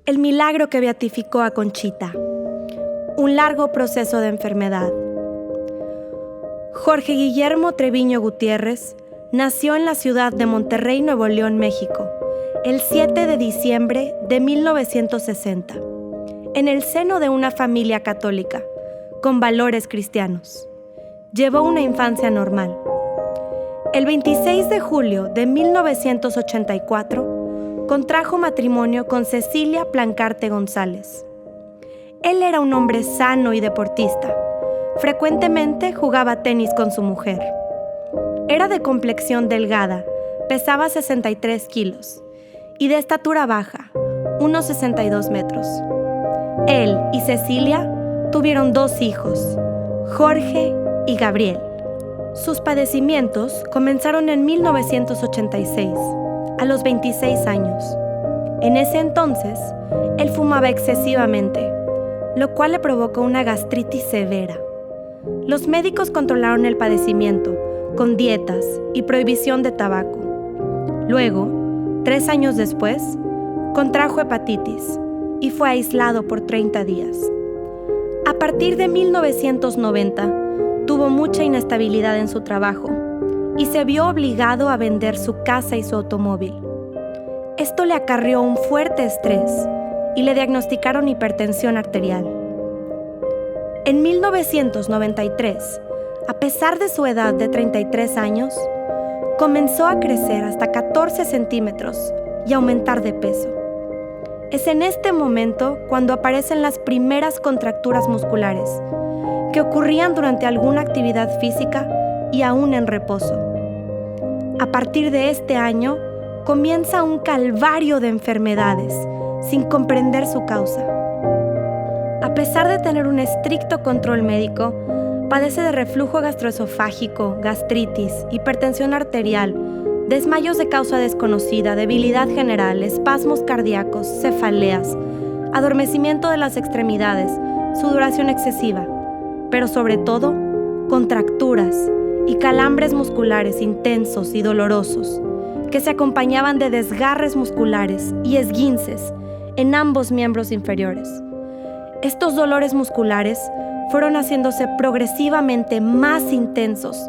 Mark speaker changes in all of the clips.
Speaker 1: El milagro que beatificó a Conchita. Un largo proceso de enfermedad. Jorge Guillermo Treviño Gutiérrez nació en la ciudad de Monterrey, Nuevo León, México, el 7 de diciembre de 1960, en el seno de una familia católica, con valores cristianos. Llevó una infancia normal. El 26 de julio de 1984, contrajo matrimonio con Cecilia Plancarte González. Él era un hombre sano y deportista. Frecuentemente jugaba tenis con su mujer. Era de complexión delgada, pesaba 63 kilos y de estatura baja, unos 62 metros. Él y Cecilia tuvieron 2 hijos, Jorge y Gabriel. Sus padecimientos comenzaron en 1986, a los 26 años. En ese entonces, él fumaba excesivamente, lo cual le provocó una gastritis severa. Los médicos controlaron el padecimiento con dietas y prohibición de tabaco. Luego, 3 años después, contrajo hepatitis y fue aislado por 30 días. A partir de 1990, tuvo mucha inestabilidad en su trabajo y se vio obligado a vender su casa y su automóvil. Esto le acarreó un fuerte estrés y le diagnosticaron hipertensión arterial. En 1993, a pesar de su edad de 33 años, comenzó a crecer hasta 14 centímetros y aumentar de peso. Es en este momento cuando aparecen las primeras contracturas musculares, que ocurrían durante alguna actividad física y aún en reposo. A partir de este año, comienza un calvario de enfermedades, sin comprender su causa. A pesar de tener un estricto control médico, padece de reflujo gastroesofágico, gastritis, hipertensión arterial, desmayos de causa desconocida, debilidad general, espasmos cardíacos, cefaleas, adormecimiento de las extremidades, sudoración excesiva, pero sobre todo, contracturas y calambres musculares intensos y dolorosos, que se acompañaban de desgarres musculares y esguinces en ambos miembros inferiores. Estos dolores musculares fueron haciéndose progresivamente más intensos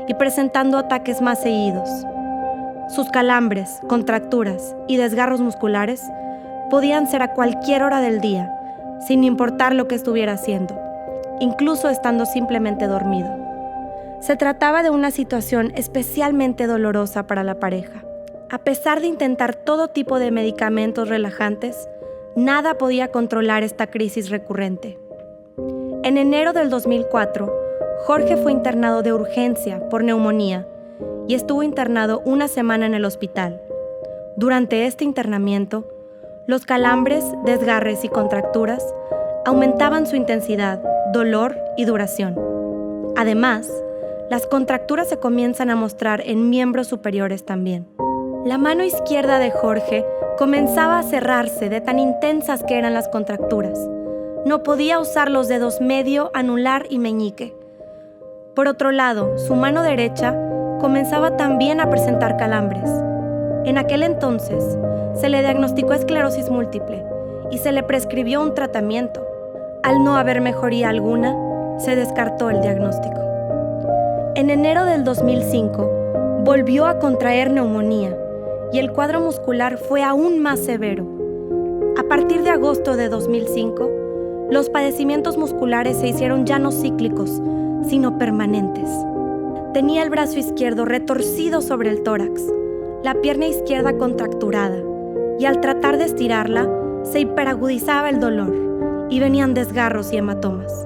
Speaker 1: y presentando ataques más seguidos. Sus calambres, contracturas y desgarros musculares podían ser a cualquier hora del día, sin importar lo que estuviera haciendo, incluso estando simplemente dormido. Se trataba de una situación especialmente dolorosa para la pareja. A pesar de intentar todo tipo de medicamentos relajantes, nada podía controlar esta crisis recurrente. En enero del 2004, Jorge fue internado de urgencia por neumonía y estuvo internado 1 semana en el hospital. Durante este internamiento, los calambres, desgarres y contracturas aumentaban su intensidad, dolor y duración. Además, las contracturas se comienzan a mostrar en miembros superiores también. La mano izquierda de Jorge comenzaba a cerrarse de tan intensas que eran las contracturas. No podía usar los dedos medio, anular y meñique. Por otro lado, su mano derecha comenzaba también a presentar calambres. En aquel entonces, se le diagnosticó esclerosis múltiple y se le prescribió un tratamiento. Al no haber mejoría alguna, se descartó el diagnóstico. En enero del 2005, volvió a contraer neumonía y el cuadro muscular fue aún más severo. A partir de agosto de 2005, los padecimientos musculares se hicieron ya no cíclicos, sino permanentes. Tenía el brazo izquierdo retorcido sobre el tórax, la pierna izquierda contracturada, y al tratar de estirarla, se hiperagudizaba el dolor y venían desgarros y hematomas.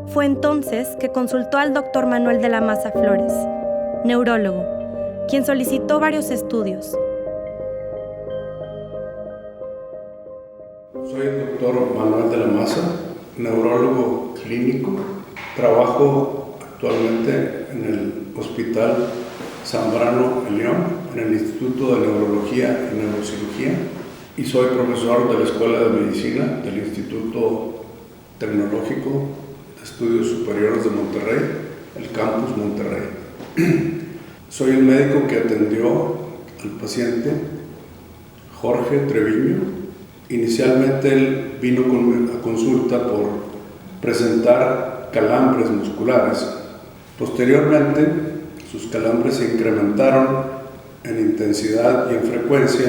Speaker 1: Fue entonces que consultó al doctor Manuel de la Maza Flores, neurólogo, quien solicitó varios estudios.
Speaker 2: Soy el doctor Manuel de la Maza, neurólogo clínico. Trabajo actualmente en el Hospital Zambrano en León, en el Instituto de Neurología y Neurocirugía, y soy profesor de la Escuela de Medicina del Instituto Tecnológico de Estudios Superiores de Monterrey, el Campus Monterrey. Soy el médico que atendió al paciente Jorge Treviño Inicialmente él vino a consulta por presentar calambres musculares. Posteriormente, sus calambres se incrementaron en intensidad y en frecuencia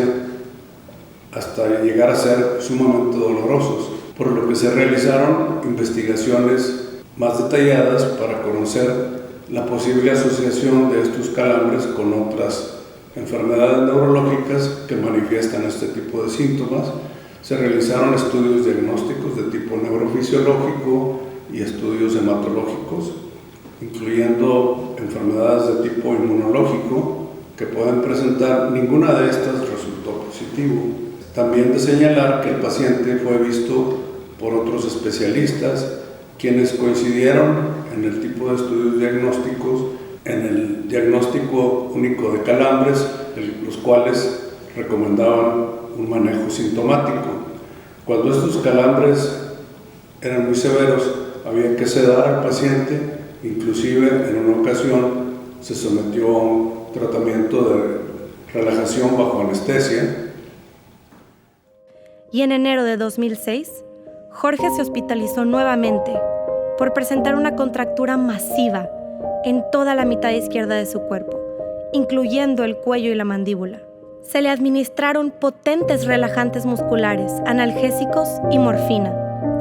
Speaker 2: hasta llegar a ser sumamente dolorosos, por lo que se realizaron investigaciones más detalladas para conocer la posible asociación de estos calambres con otras enfermedades neurológicas que manifiestan este tipo de síntomas. Se realizaron estudios diagnósticos de tipo neurofisiológico y estudios hematológicos, incluyendo enfermedades de tipo inmunológico que pueden presentar. Ninguna de estas resultó positivo. También de señalar que el paciente fue visto por otros especialistas, quienes coincidieron en el tipo de estudios diagnósticos, en el diagnóstico único de calambres, los cuales recomendaban un manejo sintomático. Cuando estos calambres eran muy severos, había que sedar al paciente, inclusive en una ocasión se sometió a un tratamiento de relajación bajo anestesia.
Speaker 1: Y en enero de 2006, Jorge se hospitalizó nuevamente por presentar una contractura masiva en toda la mitad izquierda de su cuerpo, incluyendo el cuello y la mandíbula. Se le administraron potentes relajantes musculares, analgésicos y morfina,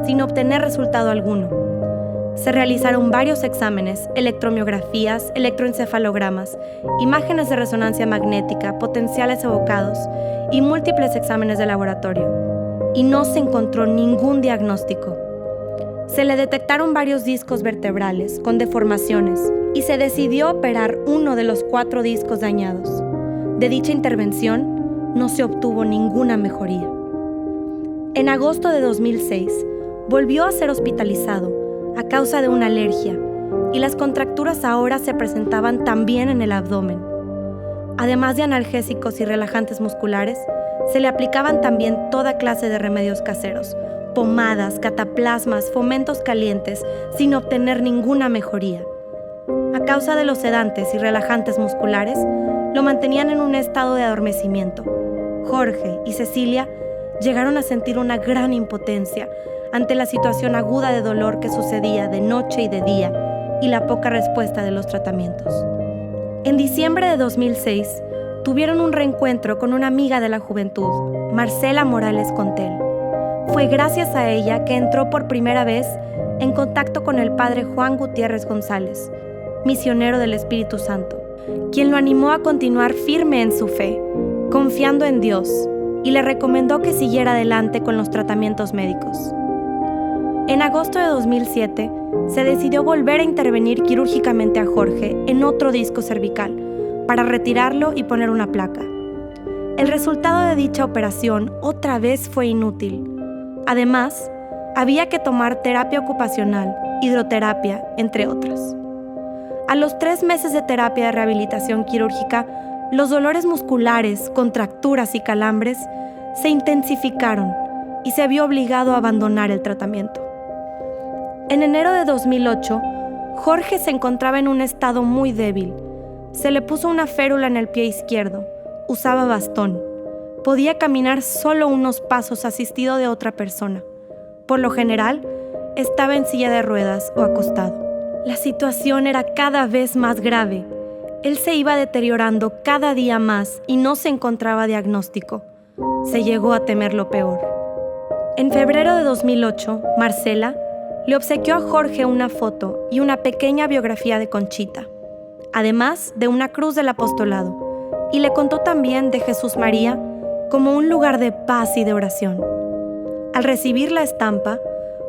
Speaker 1: sin obtener resultado alguno. Se realizaron varios exámenes, electromiografías, electroencefalogramas, imágenes de resonancia magnética, potenciales evocados y múltiples exámenes de laboratorio, y no se encontró ningún diagnóstico. Se le detectaron varios discos vertebrales con deformaciones y se decidió operar uno de los 4 discos dañados. De dicha intervención no se obtuvo ninguna mejoría. En agosto de 2006 volvió a ser hospitalizado a causa de una alergia y las contracturas ahora se presentaban también en el abdomen. Además de analgésicos y relajantes musculares, se le aplicaban también toda clase de remedios caseros, pomadas, cataplasmas, fomentos calientes, sin obtener ninguna mejoría. A causa de los sedantes y relajantes musculares, lo mantenían en un estado de adormecimiento. Jorge y Cecilia llegaron a sentir una gran impotencia ante la situación aguda de dolor que sucedía de noche y de día y la poca respuesta de los tratamientos. En diciembre de 2006, tuvieron un reencuentro con una amiga de la juventud, Marcela Morales Contel. Fue gracias a ella que entró por primera vez en contacto con el padre Juan Gutiérrez González, misionero del Espíritu Santo, quien lo animó a continuar firme en su fe, confiando en Dios, y le recomendó que siguiera adelante con los tratamientos médicos. En agosto de 2007, se decidió volver a intervenir quirúrgicamente a Jorge en otro disco cervical, para retirarlo y poner una placa. El resultado de dicha operación otra vez fue inútil. Además, había que tomar terapia ocupacional, hidroterapia, entre otras. A los 3 meses de terapia de rehabilitación quirúrgica, los dolores musculares, contracturas y calambres se intensificaron y se vio obligado a abandonar el tratamiento. En enero de 2008, Jorge se encontraba en un estado muy débil. Se le puso una férula en el pie izquierdo, usaba bastón, podía caminar solo unos pasos asistido de otra persona. Por lo general, estaba en silla de ruedas o acostado. La situación era cada vez más grave. Él se iba deteriorando cada día más y no se encontraba diagnóstico. Se llegó a temer lo peor. En febrero de 2008, Marcela le obsequió a Jorge una foto y una pequeña biografía de Conchita, además de una cruz del apostolado, y le contó también de Jesús María como un lugar de paz y de oración. Al recibir la estampa,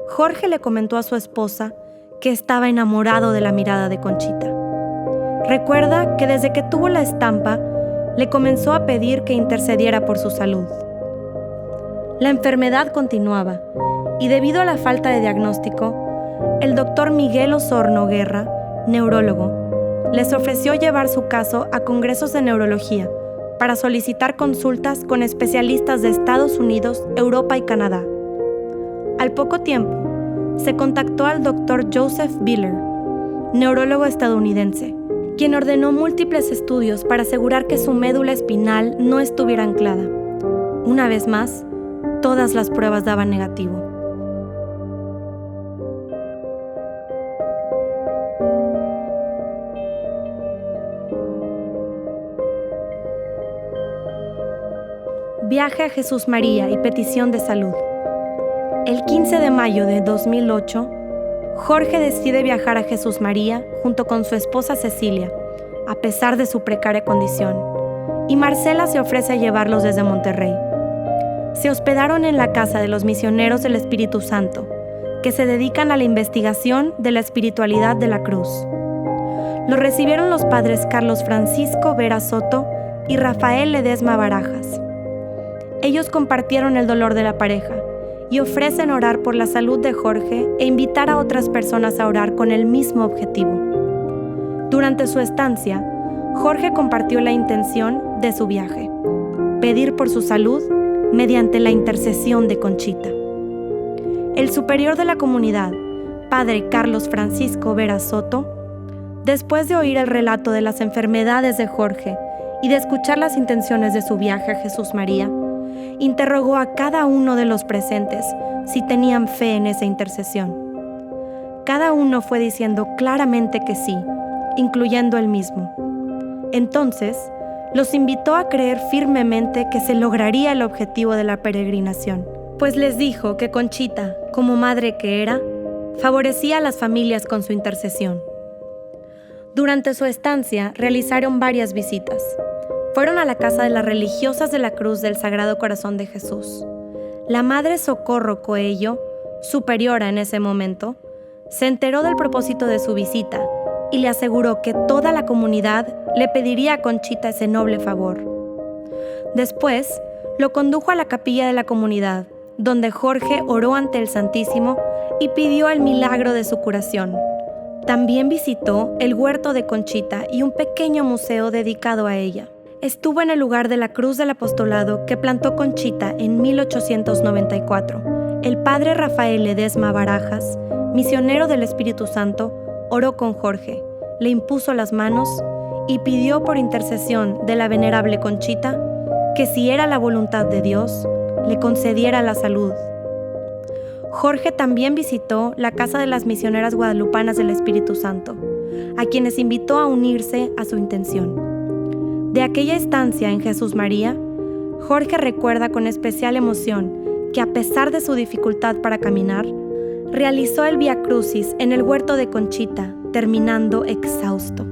Speaker 1: Jorge le comentó a su esposa que estaba enamorado de la mirada de Conchita. Recuerda que desde que tuvo la estampa, le comenzó a pedir que intercediera por su salud. La enfermedad continuaba, y debido a la falta de diagnóstico, el doctor Miguel Osorno Guerra, neurólogo, les ofreció llevar su caso a congresos de neurología para solicitar consultas con especialistas de Estados Unidos, Europa y Canadá. Al poco tiempo, se contactó al doctor Joseph Biller, neurólogo estadounidense, quien ordenó múltiples estudios para asegurar que su médula espinal no estuviera anclada. Una vez más, todas las pruebas daban negativo. Viaje a Jesús María y petición de salud. El 15 de mayo de 2008, Jorge decide viajar a Jesús María junto con su esposa Cecilia, a pesar de su precaria condición, y Marcela se ofrece a llevarlos desde Monterrey. Se hospedaron en la casa de los misioneros del Espíritu Santo, que se dedican a la investigación de la espiritualidad de la cruz. Los recibieron los padres Carlos Francisco Vera Soto y Rafael Ledesma Barajas. Ellos compartieron el dolor de la pareja y ofrecen orar por la salud de Jorge e invitar a otras personas a orar con el mismo objetivo. Durante su estancia, Jorge compartió la intención de su viaje: pedir por su salud mediante la intercesión de Conchita. El superior de la comunidad, padre Carlos Francisco Vera Soto, después de oír el relato de las enfermedades de Jorge y de escuchar las intenciones de su viaje a Jesús María, interrogó a cada uno de los presentes si tenían fe en esa intercesión. Cada uno fue diciendo claramente que sí, incluyendo él mismo. Entonces, los invitó a creer firmemente que se lograría el objetivo de la peregrinación, pues les dijo que Conchita, como madre que era, favorecía a las familias con su intercesión. Durante su estancia realizaron varias visitas. Fueron a la casa de las religiosas de la Cruz del Sagrado Corazón de Jesús. La Madre Socorro Coello, superiora en ese momento, se enteró del propósito de su visita y le aseguró que toda la comunidad le pediría a Conchita ese noble favor. Después, lo condujo a la capilla de la comunidad, donde Jorge oró ante el Santísimo y pidió el milagro de su curación. También visitó el huerto de Conchita y un pequeño museo dedicado a ella. Estuvo en el lugar de la Cruz del Apostolado que plantó Conchita en 1894. El padre Rafael Ledesma Barajas, misionero del Espíritu Santo, oró con Jorge, le impuso las manos y pidió por intercesión de la venerable Conchita que, si era la voluntad de Dios, le concediera la salud. Jorge también visitó la casa de las misioneras guadalupanas del Espíritu Santo, a quienes invitó a unirse a su intención. De aquella estancia en Jesús María, Jorge recuerda con especial emoción que, a pesar de su dificultad para caminar, realizó el Vía Crucis en el huerto de Conchita, terminando exhausto.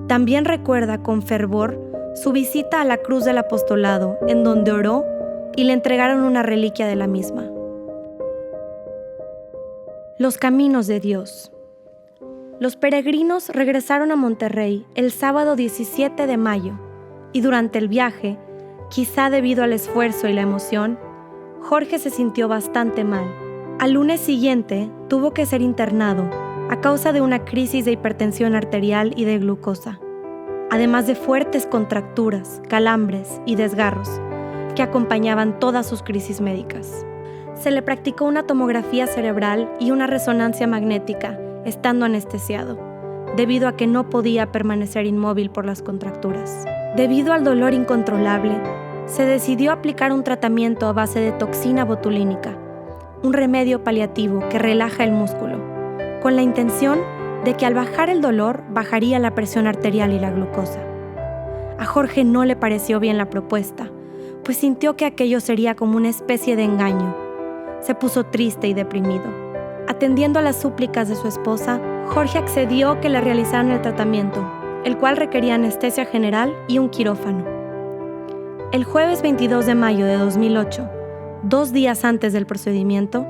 Speaker 1: También recuerda con fervor su visita a la Cruz del Apostolado, en donde oró y le entregaron una reliquia de la misma. Los caminos de Dios. Los peregrinos regresaron a Monterrey el sábado 17 de mayo y durante el viaje, quizá debido al esfuerzo y la emoción, Jorge se sintió bastante mal. Al lunes siguiente tuvo que ser internado a causa de una crisis de hipertensión arterial y de glucosa, además de fuertes contracturas, calambres y desgarros que acompañaban todas sus crisis médicas. Se le practicó una tomografía cerebral y una resonancia magnética, estando anestesiado, debido a que no podía permanecer inmóvil por las contracturas. Debido al dolor incontrolable, se decidió aplicar un tratamiento a base de toxina botulínica, un remedio paliativo que relaja el músculo, con la intención de que al bajar el dolor bajaría la presión arterial y la glucosa. A Jorge no le pareció bien la propuesta, pues sintió que aquello sería como una especie de engaño. Se puso triste y deprimido. Atendiendo a las súplicas de su esposa, Jorge accedió que le realizaran el tratamiento, el cual requería anestesia general y un quirófano. El jueves 22 de mayo de 2008, 2 días antes del procedimiento,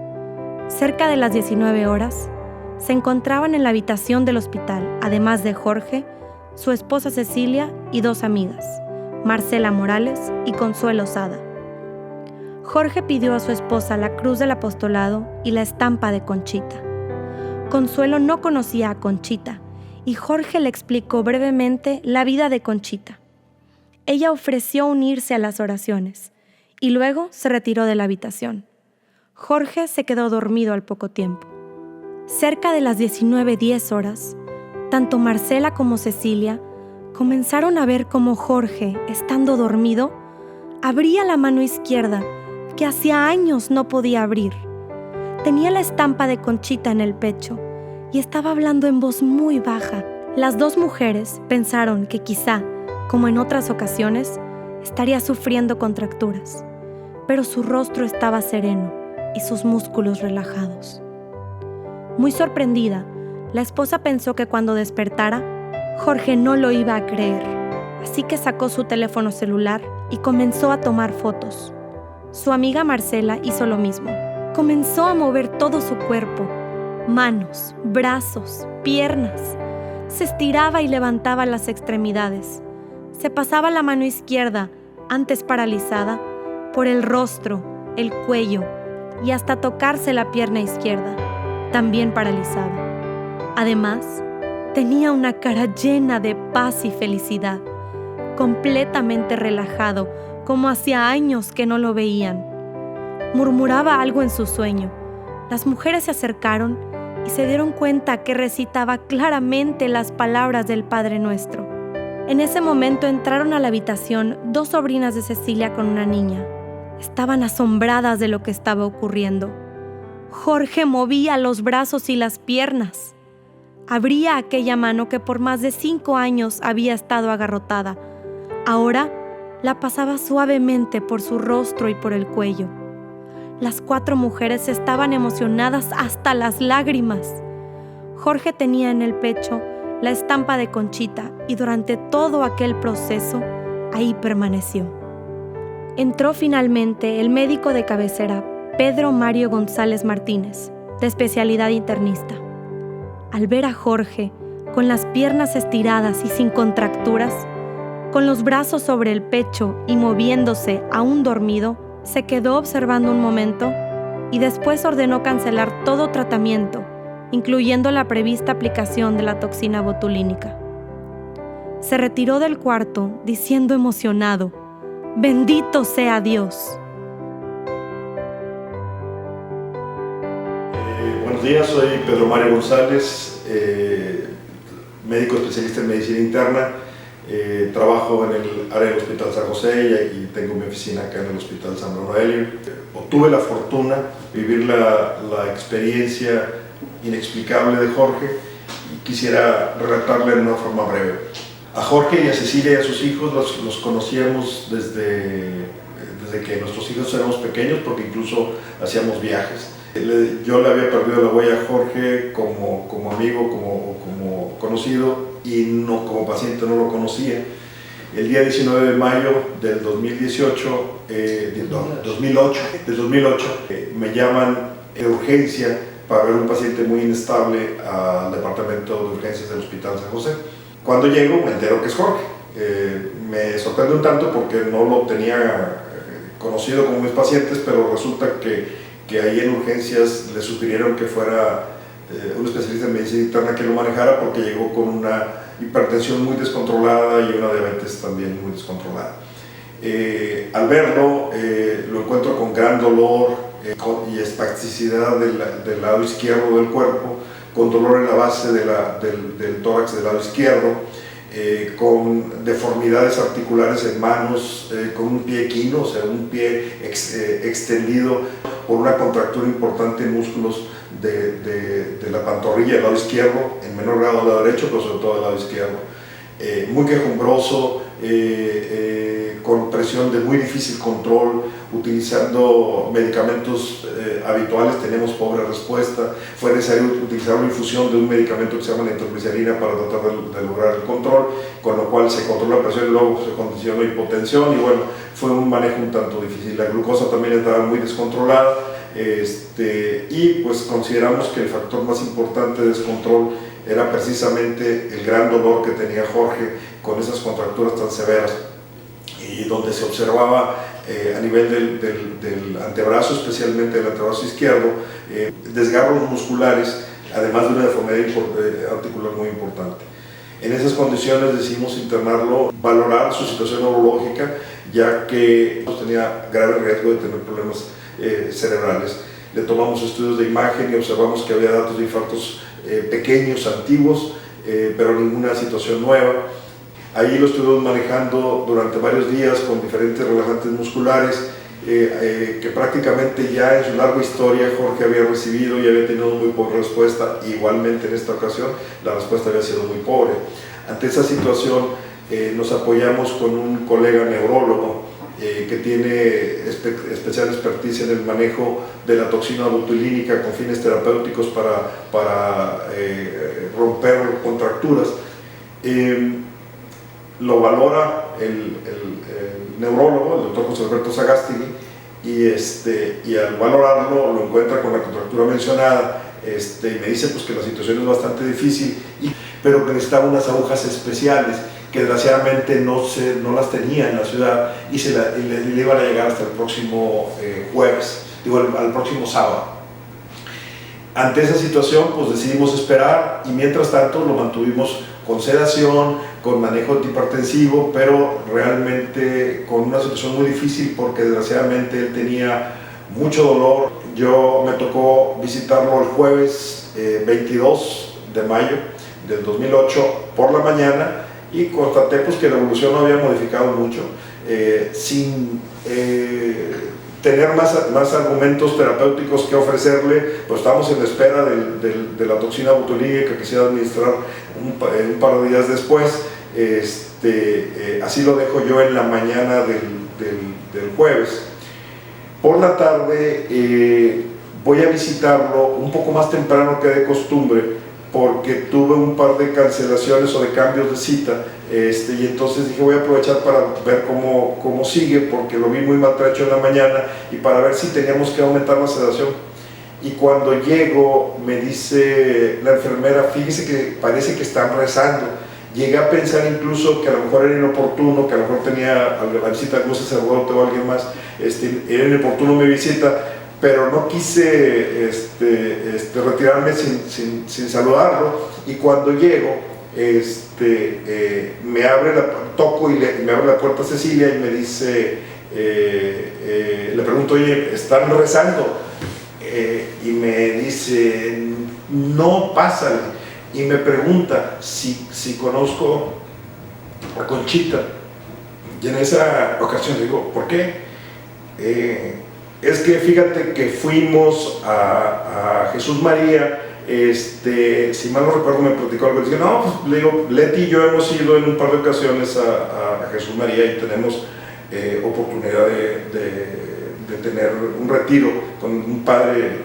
Speaker 1: cerca de las 19 horas, se encontraban en la habitación del hospital, además de Jorge, su esposa Cecilia y 2 amigas, Marcela Morales y Consuelo Sada. Jorge pidió a su esposa la Cruz del Apostolado y la estampa de Conchita. Consuelo no conocía a Conchita y Jorge le explicó brevemente la vida de Conchita. Ella ofreció unirse a las oraciones y luego se retiró de la habitación. Jorge se quedó dormido al poco tiempo. Cerca de las 19:10 horas, tanto Marcela como Cecilia comenzaron a ver cómo Jorge, estando dormido, abría la mano izquierda, que hacía años no podía abrir. Tenía la estampa de Conchita en el pecho y estaba hablando en voz muy baja. Las dos mujeres pensaron que quizá, como en otras ocasiones, estaría sufriendo contracturas, pero su rostro estaba sereno y sus músculos relajados. Muy sorprendida, la esposa pensó que cuando despertara, Jorge no lo iba a creer, así que sacó su teléfono celular y comenzó a tomar fotos. Su amiga Marcela hizo lo mismo. Comenzó a mover todo su cuerpo, manos, brazos, piernas. Se estiraba y levantaba las extremidades. Se pasaba la mano izquierda, antes paralizada, por el rostro, el cuello y hasta tocarse la pierna izquierda, también paralizada. Además, tenía una cara llena de paz y felicidad, completamente relajado, como hacía años que no lo veían. Murmuraba algo en su sueño. Las mujeres se acercaron y se dieron cuenta que recitaba claramente las palabras del Padre Nuestro. En ese momento entraron a la habitación dos sobrinas de Cecilia con una niña. Estaban asombradas de lo que estaba ocurriendo. Jorge movía los brazos y las piernas. Abría aquella mano que por más de 5 años había estado agarrotada. Ahora la pasaba suavemente por su rostro y por el cuello. Las 4 mujeres estaban emocionadas hasta las lágrimas. Jorge tenía en el pecho la estampa de Conchita y durante todo aquel proceso, ahí permaneció. Entró finalmente el médico de cabecera, Pedro Mario González Martínez, de especialidad internista. Al ver a Jorge, con las piernas estiradas y sin contracturas, con los brazos sobre el pecho y moviéndose aún dormido, se quedó observando un momento y después ordenó cancelar todo tratamiento, incluyendo la prevista aplicación de la toxina botulínica. Se retiró del cuarto diciendo emocionado: «¡Bendito sea Dios!».
Speaker 3: Buenos días, soy Pedro Mario González, médico especialista en medicina interna. Trabajo en el área del Hospital San José y tengo mi oficina acá en el Hospital San Aurelio. Tuve la fortuna de vivir la experiencia inexplicable de Jorge y quisiera relatarla en una forma breve. A Jorge y a Cecilia y a sus hijos los conocíamos desde que nuestros hijos éramos pequeños, porque incluso hacíamos viajes. Yo le había perdido la huella a Jorge como amigo, como conocido, y no como paciente no lo conocía. El día 19 de mayo del 2008 me llaman de urgencia para ver un paciente muy inestable al departamento de urgencias del Hospital San José. Cuando llego me entero que es Jorge. Me sorprende un tanto porque no lo tenía conocido como mis pacientes, pero resulta que ahí en urgencias le sugirieron que fuera un especialista en medicina interna que lo manejara, porque llegó con una hipertensión muy descontrolada y una diabetes también muy descontrolada. Al verlo, lo encuentro con gran dolor y espasticidad del lado izquierdo del cuerpo, con dolor en la base del tórax del lado izquierdo, con deformidades articulares en manos, con un pie equino, o sea, un pie extendido por una contractura importante en músculos de la pantorrilla del lado izquierdo, en menor grado del lado derecho, pero sobre todo del lado izquierdo. Muy quejumbroso, con presión de muy difícil control, utilizando medicamentos habituales, tenemos pobre respuesta. Fue necesario utilizar una infusión de un medicamento que se llama nitroglicerina para tratar de lograr el control, con lo cual se controló la presión y luego se condicionó hipotensión, y bueno, fue un manejo un tanto difícil. La glucosa también estaba muy descontrolada, y pues consideramos que el factor más importante de descontrol era precisamente el gran dolor que tenía Jorge con esas contracturas tan severas, y donde se observaba a nivel del antebrazo, especialmente del antebrazo izquierdo, desgarros musculares, además de una deformidad articular muy importante. En esas condiciones decidimos internarlo, valorar su situación neurológica, ya que tenía grave riesgo de tener problemas cerebrales. Le tomamos estudios de imagen y observamos que había datos de infartos pequeños, antiguos, pero ninguna situación nueva. Ahí lo estuvimos manejando durante varios días con diferentes relajantes musculares, que prácticamente ya en su larga historia Jorge había recibido y había tenido muy poca respuesta. Igualmente en esta ocasión la respuesta había sido muy pobre. Ante esa situación nos apoyamos con un colega neurólogo que tiene especial experticia en el manejo de la toxina botulínica con fines terapéuticos para romper contracturas. Lo valora el neurólogo, el doctor José Alberto Sagástegui, y al valorarlo lo encuentra con la contractura mencionada, y me dice pues, que la situación es bastante difícil, pero que necesitaba unas agujas especiales que desgraciadamente no las tenía en la ciudad y le iban a llegar hasta el próximo jueves, al próximo sábado. Ante esa situación pues decidimos esperar y mientras tanto lo mantuvimos con sedación, con manejo antihipertensivo, pero realmente con una situación muy difícil porque desgraciadamente él tenía mucho dolor. Yo me tocó visitarlo el jueves 22 de mayo del 2008 por la mañana y constaté pues, que la evolución no había modificado mucho, sin tener más argumentos terapéuticos que ofrecerle, pues estamos en espera de la toxina botulínica que se iba a administrar un par de días después. Así lo dejo yo en la mañana del jueves. Por la tarde voy a visitarlo un poco más temprano que de costumbre porque tuve un par de cancelaciones o de cambios de cita, y entonces dije voy a aprovechar para ver cómo sigue, porque lo vi muy maltrecho en la mañana y para ver si teníamos que aumentar la sedación. Y cuando llego me dice la enfermera, fíjese que parece que están rezando. Llegué a pensar incluso que a lo mejor era inoportuno, que a lo mejor tenía la visita de algún sacerdote o alguien más, era inoportuno mi visita, pero no quise retirarme sin saludarlo, y cuando llego toco y me abre la puerta Cecilia y me dice, le pregunto, oye, ¿están rezando? Y me dice, no, pásale, y me pregunta si conozco a Conchita, y en esa ocasión digo, ¿por qué? Es que fíjate que fuimos a Jesús María, si mal no recuerdo me platicó algo, dije, no, pues, le digo, Leti y yo hemos ido en un par de ocasiones a Jesús María y tenemos oportunidad de tener un retiro con un padre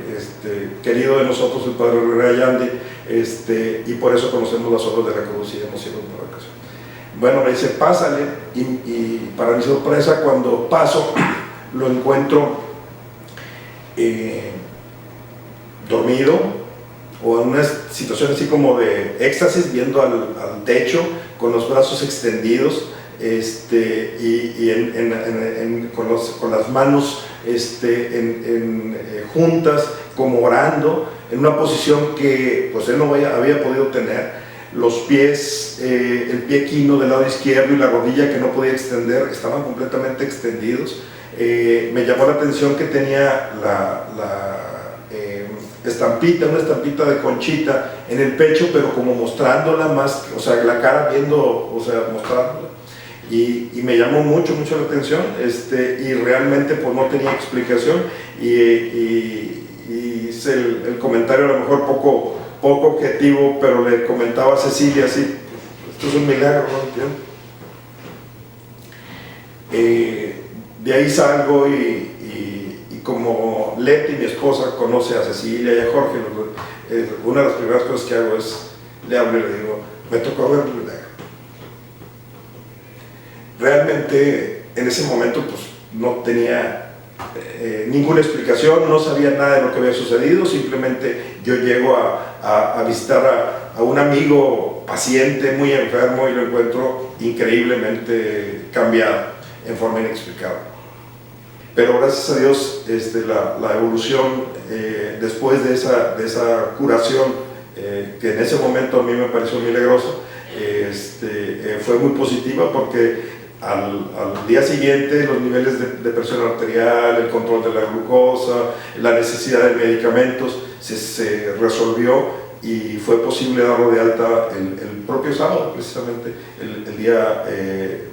Speaker 3: querido de nosotros, el padre Rivera Allande, y por eso conocemos las obras de la cruz y hemos ido en un par de ocasiones. Bueno, me dice, pásale, y para mi sorpresa, cuando paso, lo encuentro dormido o en una situación así como de éxtasis, viendo al techo con los brazos extendidos, con las manos juntas, como orando, en una posición que pues él no había podido tener. Los pies, el pie quino del lado izquierdo y la rodilla que no podía extender estaban completamente extendidos. Me llamó la atención que tenía una estampita de Conchita en el pecho, pero como mostrándola más, o sea, la cara viendo, o sea, mostrándola. Y me llamó mucho la atención, y realmente pues no tenía explicación, y hice el comentario a lo mejor poco objetivo, pero le comentaba a Cecilia así, esto es un milagro, ¿no? De ahí salgo y como Leti, mi esposa, conoce a Cecilia y a Jorge, una de las primeras cosas que hago es le hablo y le digo, me tocó ver un milagro. Realmente en ese momento pues no tenía ninguna explicación, no sabía nada de lo que había sucedido, simplemente yo llego a visitar a un amigo paciente muy enfermo y lo encuentro increíblemente cambiado en forma inexplicable. Pero gracias a Dios la evolución después de esa curación, que en ese momento a mí me pareció milagrosa, fue muy positiva, porque al día siguiente los niveles de presión arterial, el control de la glucosa, la necesidad de medicamentos se resolvió y fue posible darlo de alta el propio sábado, precisamente el día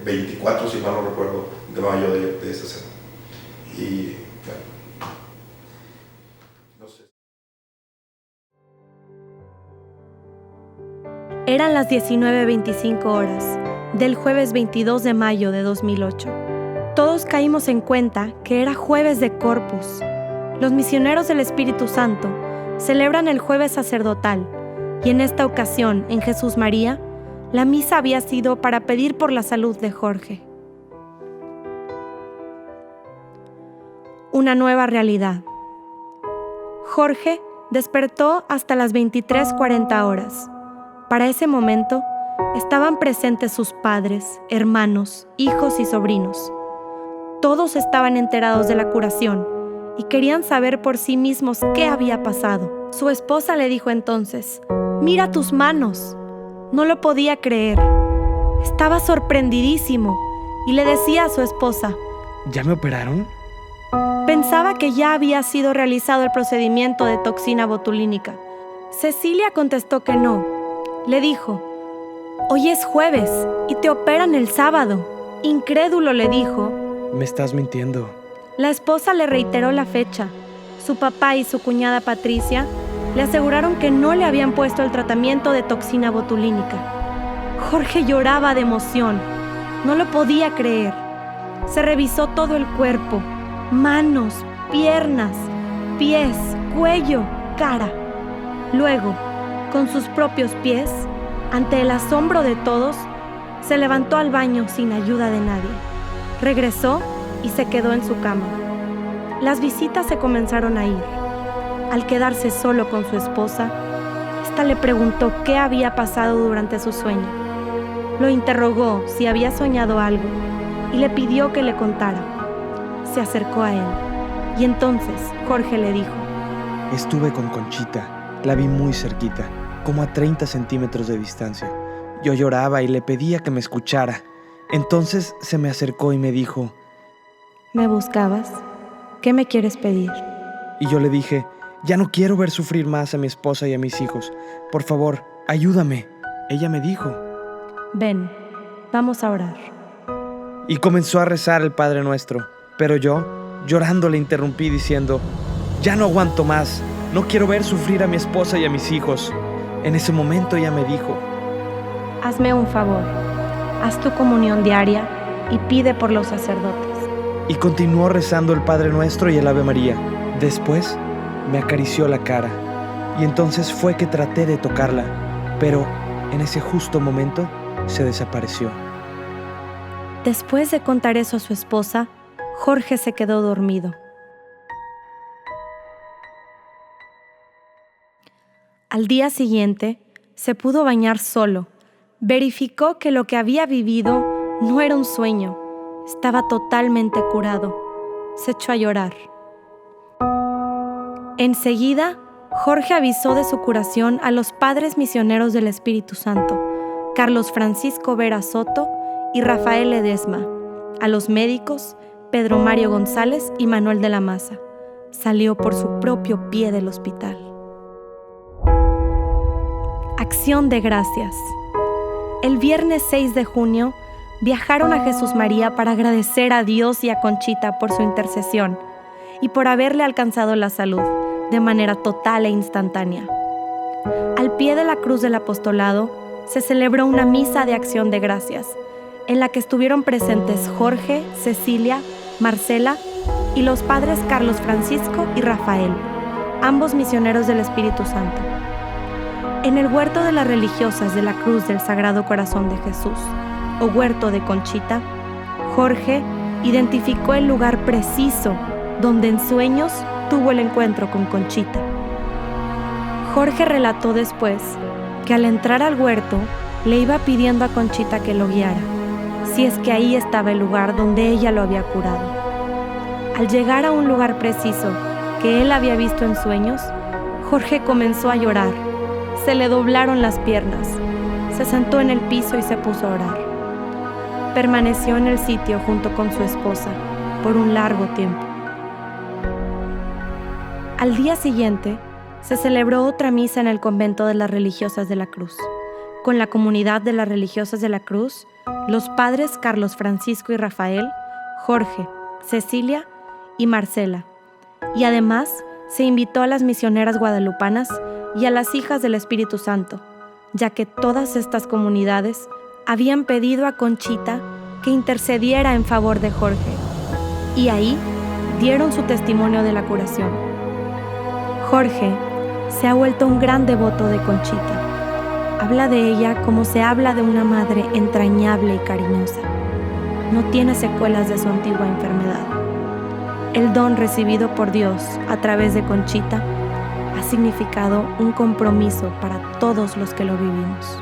Speaker 3: 24, si mal no recuerdo, de mayo de esta semana. y bueno, no sé.
Speaker 1: Eran las 19:25 horas del jueves 22 de mayo de 2008. Todos caímos en cuenta que era jueves de Corpus. Los misioneros del Espíritu Santo celebran el jueves sacerdotal y en esta ocasión, en Jesús María, la misa había sido para pedir por la salud de Jorge. Una nueva realidad. Jorge despertó hasta las 23:40 horas. Para ese momento, estaban presentes sus padres, hermanos, hijos y sobrinos. Todos estaban enterados de la curación y querían saber por sí mismos qué había pasado. Su esposa le dijo entonces: «Mira tus manos». No lo podía creer. Estaba sorprendidísimo y le decía a su esposa:
Speaker 4: ¿Ya me operaron?
Speaker 1: Pensaba que ya había sido realizado el procedimiento de toxina botulínica. Cecilia contestó que no. Le dijo: «Hoy es jueves y te operan el sábado». Incrédulo le dijo:
Speaker 4: Me estás mintiendo.
Speaker 1: La esposa le reiteró la fecha. Su papá y su cuñada Patricia le aseguraron que no le habían puesto el tratamiento de toxina botulínica. Jorge lloraba de emoción. No lo podía creer. Se revisó todo el cuerpo: manos, piernas, pies, cuello, cara. Luego, con sus propios pies, ante el asombro de todos, se levantó al baño sin ayuda de nadie. Regresó y se quedó en su cama. Las visitas se comenzaron a ir. Al quedarse solo con su esposa, ésta le preguntó qué había pasado durante su sueño. Lo interrogó si había soñado algo y le pidió que le contara. Se acercó a él y entonces Jorge le dijo:
Speaker 4: Estuve con Conchita. La vi muy cerquita, como a 30 centímetros de distancia. Yo lloraba y le pedía que me escuchara. Entonces se me acercó y me dijo:
Speaker 1: ¿Me buscabas? ¿Qué me quieres pedir?
Speaker 4: Y yo le dije: ya no quiero ver sufrir más a mi esposa y a mis hijos. Por favor, ayúdame. Ella me dijo:
Speaker 1: ven, vamos a orar.
Speaker 4: Y comenzó a rezar el Padre Nuestro. Pero yo, llorando, le interrumpí diciendo: ya no aguanto más. No quiero ver sufrir a mi esposa y a mis hijos. En ese momento ella me dijo:
Speaker 1: hazme un favor. Haz tu comunión diaria y pide por los sacerdotes.
Speaker 4: Y continuó rezando el Padre Nuestro y el Ave María. Después me acarició la cara y entonces fue que traté de tocarla, pero en ese justo momento se desapareció.
Speaker 1: Después de contar eso a su esposa, Jorge se quedó dormido. Al día siguiente, se pudo bañar solo. Verificó que lo que había vivido no era un sueño. Estaba totalmente curado. Se echó a llorar. Enseguida, Jorge avisó de su curación a los padres misioneros del Espíritu Santo, Carlos Francisco Vera Soto y Rafael Ledesma, a los médicos Pedro Mario González y Manuel de la Maza. Salió por su propio pie del hospital. Acción de gracias. El viernes 6 de junio viajaron a Jesús María para agradecer a Dios y a Conchita por su intercesión y por haberle alcanzado la salud de manera total e instantánea. Al pie de la cruz del apostolado se celebró una misa de acción de gracias, en la que estuvieron presentes Jorge, Cecilia, Marcela y los padres Carlos Francisco y Rafael, ambos misioneros del Espíritu Santo. En el huerto de las religiosas de la Cruz del Sagrado Corazón de Jesús, o huerto de Conchita, Jorge identificó el lugar preciso donde en sueños tuvo el encuentro con Conchita. Jorge relató después que al entrar al huerto le iba pidiendo a Conchita que lo guiara, si es que ahí estaba el lugar donde ella lo había curado. Al llegar a un lugar preciso que él había visto en sueños, Jorge comenzó a llorar. Se le doblaron las piernas. Se sentó en el piso y se puso a orar. Permaneció en el sitio junto con su esposa por un largo tiempo. Al día siguiente, se celebró otra misa en el convento de las Religiosas de la Cruz. Con la comunidad de las Religiosas de la Cruz, los padres Carlos Francisco y Rafael, Jorge, Cecilia y Marcela. Y además se invitó a las misioneras guadalupanas y a las hijas del Espíritu Santo, ya que todas estas comunidades habían pedido a Conchita que intercediera en favor de Jorge. Y ahí dieron su testimonio de la curación. Jorge se ha vuelto un gran devoto de Conchita. Habla de ella como se habla de una madre entrañable y cariñosa. No tiene secuelas de su antigua enfermedad. El don recibido por Dios a través de Conchita ha significado un compromiso para todos los que lo vivimos.